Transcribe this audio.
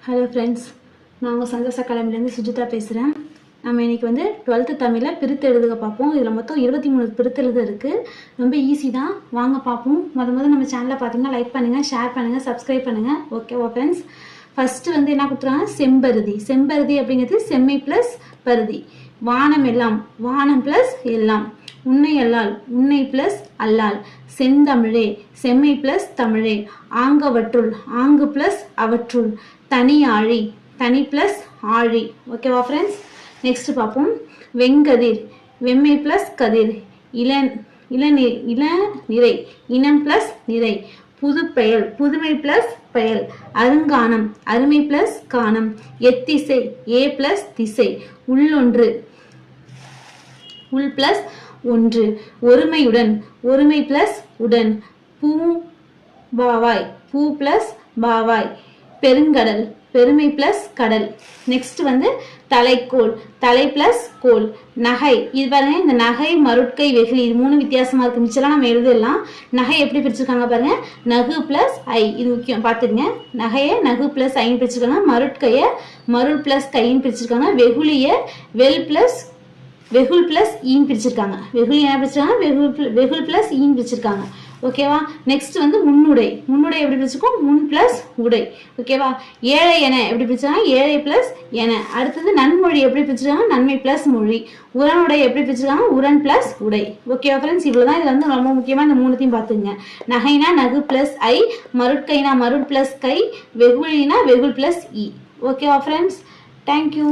Hello friends, நான் உங்கள் சந்தோஷ அகாடமிலேருந்து சுஜிதா பேசுகிறேன். நம்ம இன்றைக்கி 12th தமிழில் பிரித்து எழுதுக பார்ப்போம். இதில் மொத்தம் 23 பிரித்தெழுத இருக்குது. ரொம்ப ஈஸி தான், வாங்க பார்ப்போம். முதல்ல நம்ம சேனலை பார்த்தீங்கன்னா லைக் பண்ணுங்கள், ஷேர் பண்ணுங்கள், சப்ஸ்கிரைப் பண்ணுங்கள். ஓகேவா ஃப்ரெண்ட்ஸ்? ஃபஸ்ட்டு என்ன கொடுத்துருக்காங்க? செம்பருதி. செம்பருதி அப்படிங்கிறது செம்மை ப்ளஸ் பருதி. வானம் எல்லாம், வானம் ப்ளஸ் எல்லாம். உன்னை அல்லால், உன்னை ப்ளஸ் அல்லால். செந்தமிழே, செம்மை ப்ளஸ் தமிழே. ஆங்கவற்றுள், ஆங்கு ப்ளஸ் அவற்றுள். தனி ஆழி, தனி ப்ளஸ் ஆழி. ஓகேவா ஃப்ரெண்ட்ஸ்? நெக்ஸ்ட் பார்ப்போம். வெங்கதிர், வெம்மை ப்ளஸ் கதிர். இளநிறை, இனம் ப்ளஸ் நிறை. புதுப்பெயல், புதுமை ப்ளஸ் பெயல். அருங்கானம், அருமை ப்ளஸ் கானம். எத்திசை, ஏ ப்ளஸ் திசை. உள்ளொன்று, உள் ப்ளஸ் ஒன்று. ஒருமையுடன், ஒருமை ப்ளஸ் உடன். பூம்பாவாய், பூ ப்ளஸ் பாவாய். பெருங்கடல், பெருமை ப்ளஸ் கடல். நெக்ஸ்ட் தலைக்கோல், தலை ப்ளஸ் கோல். நகை, இது பாருங்க, இந்த நகை, மருட்கை, வெகுளி, இது 3 வித்தியாசமா இருக்கு. மிச்சலாம் நம்ம எழுதலாம். நகை எப்படி பிரிச்சிருக்காங்க பாருங்க, நகு ப்ளஸ் ஐ. இது முக்கியம், பார்த்துருங்க. நகையை நகு ப்ளஸ் ஐன்னு பிரிச்சிருக்காங்க. மருட்கையை மருள் ப்ளஸ் கைன்னு பிரிச்சிருக்காங்க. வெகுளியை வெகுள் பிளஸ் ஈன்னு பிரிச்சிருக்காங்க. வெகுளி என்ன பிரிச்சிருக்காங்க? வெகுள் பிளஸ் ஈன்னு பிரிச்சிருக்காங்க. ஓகேவா? நெக்ஸ்ட் முன்னுடை. முன்னுடை எப்படி பிரிச்சிருக்கோம்? முன் பிளஸ் உடை. ஓகேவா? ஏழை என எப்படி பிரிச்சிருக்காங்க? ஏழை பிளஸ் என. அடுத்தது நன்மொழி எப்படி பிரிச்சிருக்காங்க? நன்மை பிளஸ் மொழி. உரனுடை எப்படி பிரிச்சிருக்காங்க? உரன் பிளஸ் உடை. ஓகேவா ஃப்ரெண்ட்ஸ்? இவ்வளவுதான். இதுல ரொம்ப முக்கியமா இந்த 3த்தையும் பார்த்துங்க. நகைனா நகு பிளஸ் ஐ, மருட்கைனா மருள் பிளஸ் கை, வெகுளினா வெகுள் பிளஸ் இ. ஓகேவா ஃப்ரெண்ட்ஸ்? தேங்க்யூ.